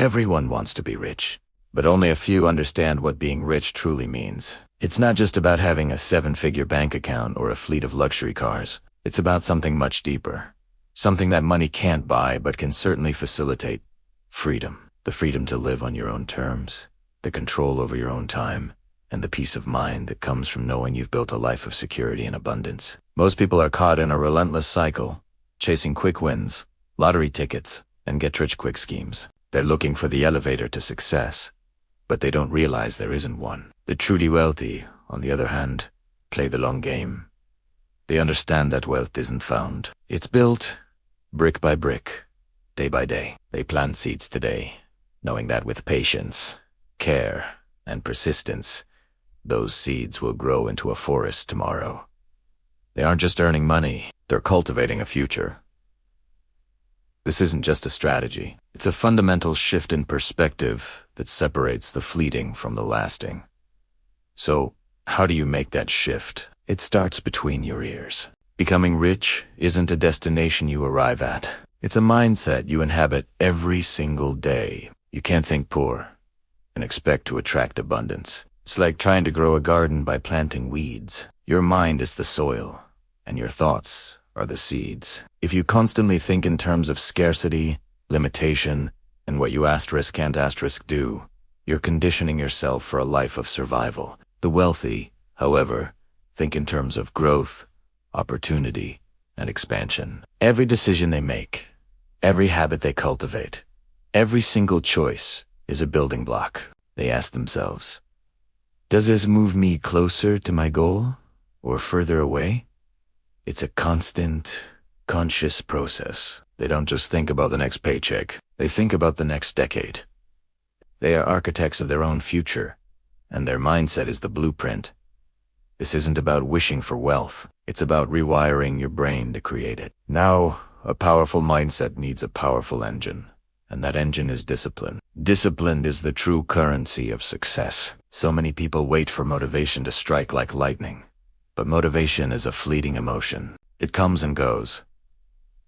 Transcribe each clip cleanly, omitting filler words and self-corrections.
Everyone wants to be rich, but only a few understand what being rich truly means. It's not just about having a 7-figure bank account or a fleet of luxury cars. It's about something much deeper. Something that money can't buy but can certainly facilitate. Freedom. The freedom to live on your own terms, the control over your own time, and the peace of mind that comes from knowing you've built a life of security and abundance. Most people are caught in a relentless cycle, chasing quick wins, lottery tickets, and get-rich-quick schemes. They're looking for the elevator to success, but they don't realize there isn't one. The truly wealthy, on the other hand, play the long game. They understand that wealth isn't found. It's built, brick by brick, day by day. They plant seeds today, knowing that with patience, care, and persistence, those seeds will grow into a forest tomorrow. They aren't just earning money, they're cultivating a future. This isn't just a strategy. It's a fundamental shift in perspective that separates the fleeting from the lasting. So, how do you make that shift? It starts between your ears. Becoming rich isn't a destination you arrive at. It's a mindset you inhabit every single day. You can't think poor and expect to attract abundance. It's like trying to grow a garden by planting weeds. Your mind is the soil, and your thoughts are the seeds. If you constantly think in terms of scarcity, limitation, and what you can't do, you're conditioning yourself for a life of survival. The wealthy, however, think in terms of growth, opportunity, and expansion. Every decision they make, every habit they cultivate, every single choice is a building block. They ask themselves, does this move me closer to my goal or further away? It's a constant, conscious process. They don't just think about the next paycheck. They think about the next decade. They are architects of their own future, and their mindset is the blueprint. This isn't about wishing for wealth. It's about rewiring your brain to create it. Now, a powerful mindset needs a powerful engine, and that engine is discipline. Discipline is the true currency of success. So many people wait for motivation to strike like lightning. But motivation is a fleeting emotion. It comes and goes.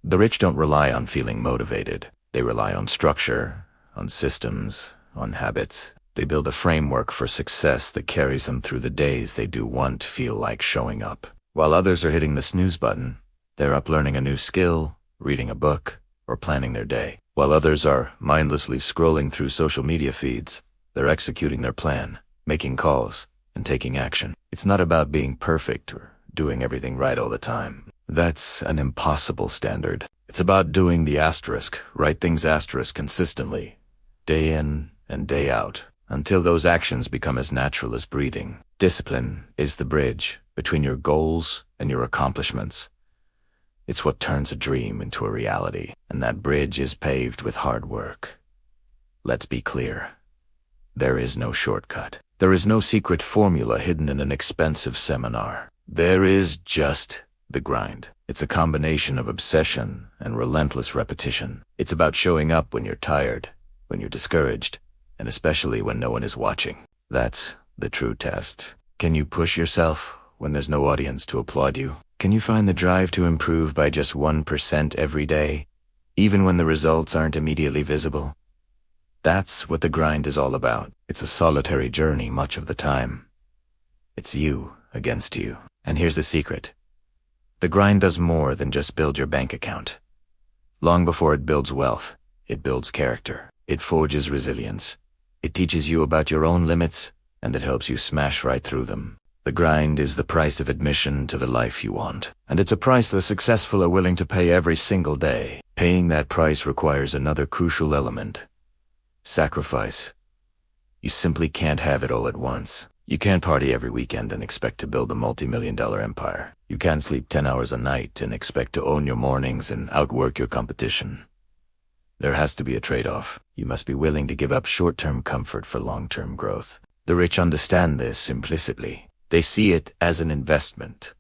The rich don't rely on feeling motivated. They rely on structure, on systems, on habits. They build a framework for success that carries them through the days they do want feel like showing up. While others are hitting the snooze button, they're up learning a new skill, reading a book, or planning their day. While others are mindlessly scrolling through social media feeds, they're executing their plan, making calls, and taking action. It's not about being perfect or doing everything right all the time. That's an impossible standard. It's about doing the right things consistently, day in and day out, until those actions become as natural as breathing. Discipline is the bridge between your goals and your accomplishments. It's what turns a dream into a reality, and that bridge is paved with hard work. Let's be clear. There is no shortcut. There is no secret formula hidden in an expensive seminar. There is just the grind. It's a combination of obsession and relentless repetition. It's about showing up when you're tired, when you're discouraged, and especially when no one is watching. That's the true test. Can you push yourself when there's no audience to applaud you? Can you find the drive to improve by just 1% every day, even when the results aren't immediately visible? That's what the grind is all about. It's a solitary journey much of the time. It's you against you. And here's the secret. The grind does more than just build your bank account. Long before it builds wealth, it builds character. It forges resilience. It teaches you about your own limits, and it helps you smash right through them. The grind is the price of admission to the life you want. And it's a price the successful are willing to pay every single day. Paying that price requires another crucial element. Sacrifice. You simply can't have it all at once. You can't party every weekend and expect to build a multi-million-dollar empire. You can't sleep 10 hours a night and expect to own your mornings and outwork your competition. There has to be a trade-off. You must be willing to give up short-term comfort for long-term growth. The rich understand this implicitly. They see it as an investment.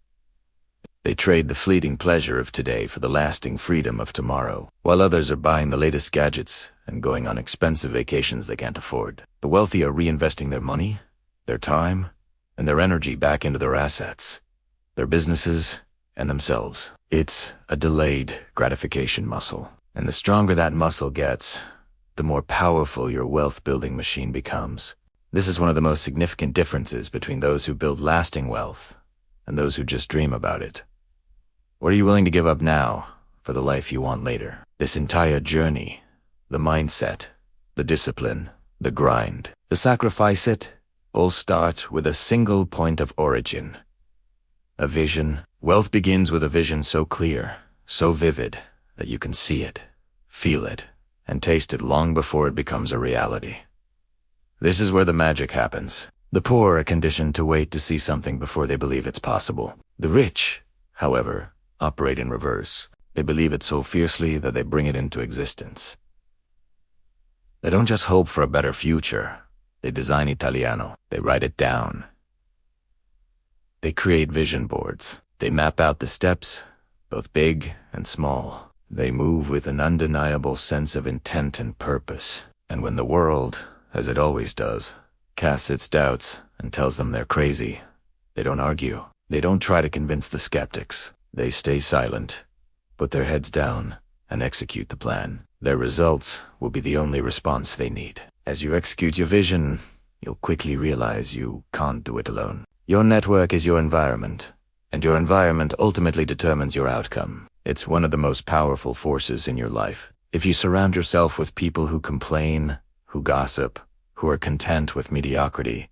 They trade the fleeting pleasure of today for the lasting freedom of tomorrow, while others are buying the latest gadgets and going on expensive vacations they can't afford. The wealthy are reinvesting their money, their time, and their energy back into their assets, their businesses, and themselves. It's a delayed gratification muscle. And the stronger that muscle gets, the more powerful your wealth-building machine becomes. This is one of the most significant differences between those who build lasting wealth and those who just dream about it. What are you willing to give up now for the life you want later? This entire journey, the mindset, the discipline, the grind, the sacrifice, it all starts with a single point of origin. A vision. Wealth begins with a vision so clear, so vivid, that you can see it, feel it, and taste it long before it becomes a reality. This is where the magic happens. The poor are conditioned to wait to see something before they believe it's possible. The rich, however, operate in reverse. They believe it so fiercely that they bring it into existence. They don't just hope for a better future. They design Italiano. They write it down. They create vision boards. They map out the steps, both big and small. They move with an undeniable sense of intent and purpose. And when the world, as it always does, casts its doubts and tells them they're crazy, they don't argue. They don't try to convince the skeptics. They stay silent, put their heads down, and execute the plan. Their results will be the only response they need. As you execute your vision, you'll quickly realize you can't do it alone. Your network is your environment, and your environment ultimately determines your outcome. It's one of the most powerful forces in your life. If you surround yourself with people who complain, who gossip, who are content with mediocrity,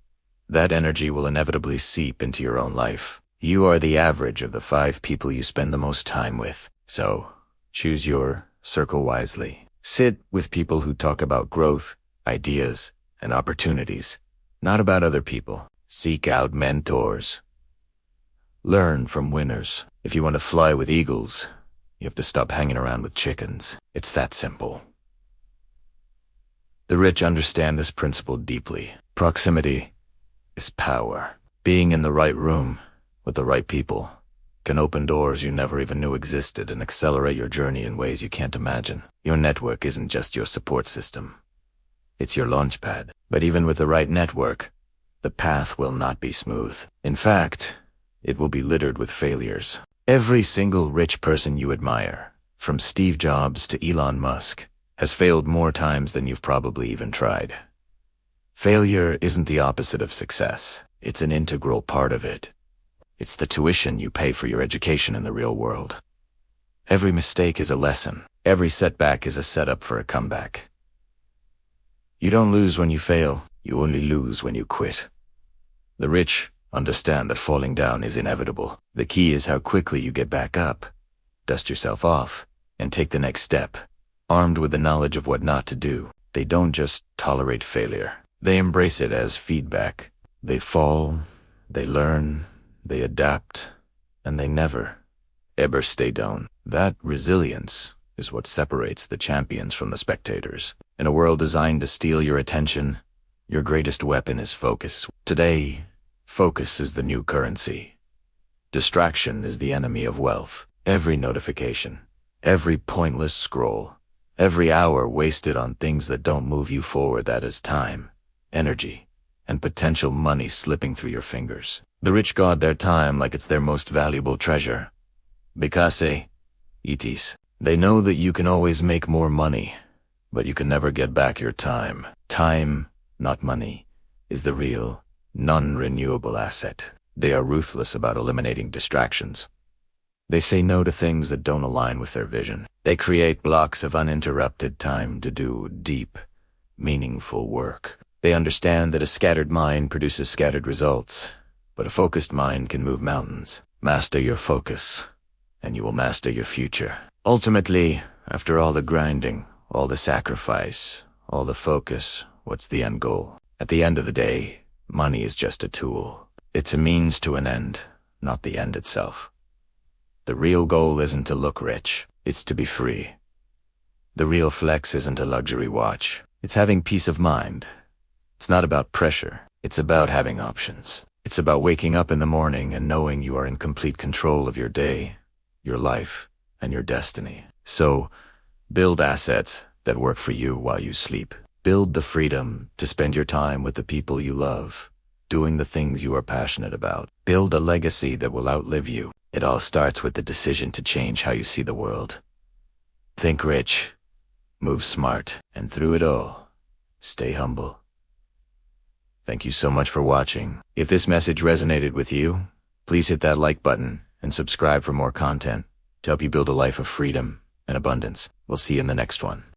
that energy will inevitably seep into your own life. You are the average of the 5 people you spend the most time with. So, choose your circle wisely. Sit with people who talk about growth, ideas, and opportunities, not about other people. Seek out mentors. Learn from winners. If you want to fly with eagles, you have to stop hanging around with chickens. It's that simple. The rich understand this principle deeply. Proximity is power. Being in the right room with the right people can open doors you never even knew existed and accelerate your journey in ways you can't imagine. Your network isn't just your support system. It's your launchpad. But even with the right network, the path will not be smooth. In fact, it will be littered with failures. Every single rich person you admire, from Steve Jobs to Elon Musk, has failed more times than you've probably even tried. Failure isn't the opposite of success. It's an integral part of it. It's the tuition you pay for your education in the real world. Every mistake is a lesson. Every setback is a setup for a comeback. You don't lose when you fail. You only lose when you quit. The rich understand that falling down is inevitable. The key is how quickly you get back up, dust yourself off, and take the next step. Armed with the knowledge of what not to do, they don't just tolerate failure. They embrace it as feedback. They fall, they learn, they adapt, and they never, ever stay down. That resilience is what separates the champions from the spectators. In a world designed to steal your attention, your greatest weapon is focus. Today, focus is the new currency. Distraction is the enemy of wealth. Every notification, every pointless scroll, every hour wasted on things that don't move you forward, that is time, energy, and potential money slipping through your fingers. The rich guard their time like it's their most valuable treasure. Because itis. They know that you can always make more money, but you can never get back your time. Time, not money, is the real, non-renewable asset. They are ruthless about eliminating distractions. They say no to things that don't align with their vision. They create blocks of uninterrupted time to do deep, meaningful work. They understand that a scattered mind produces scattered results, but a focused mind can move mountains. Master your focus, and you will master your future. Ultimately, after all the grinding, all the sacrifice, all the focus, what's the end goal? At the end of the day, money is just a tool. It's a means to an end, not the end itself. The real goal isn't to look rich, it's to be free. The real flex isn't a luxury watch, it's having peace of mind. It's not about pressure, it's about having options. It's about waking up in the morning and knowing you are in complete control of your day, your life, and your destiny. So, build assets that work for you while you sleep. Build the freedom to spend your time with the people you love, doing the things you are passionate about. Build a legacy that will outlive you. It all starts with the decision to change how you see the world. Think rich, move smart, and through it all, stay humble. Thank you so much for watching. If this message resonated with you, please hit that like button and subscribe for more content to help you build a life of freedom and abundance. We'll see you in the next one.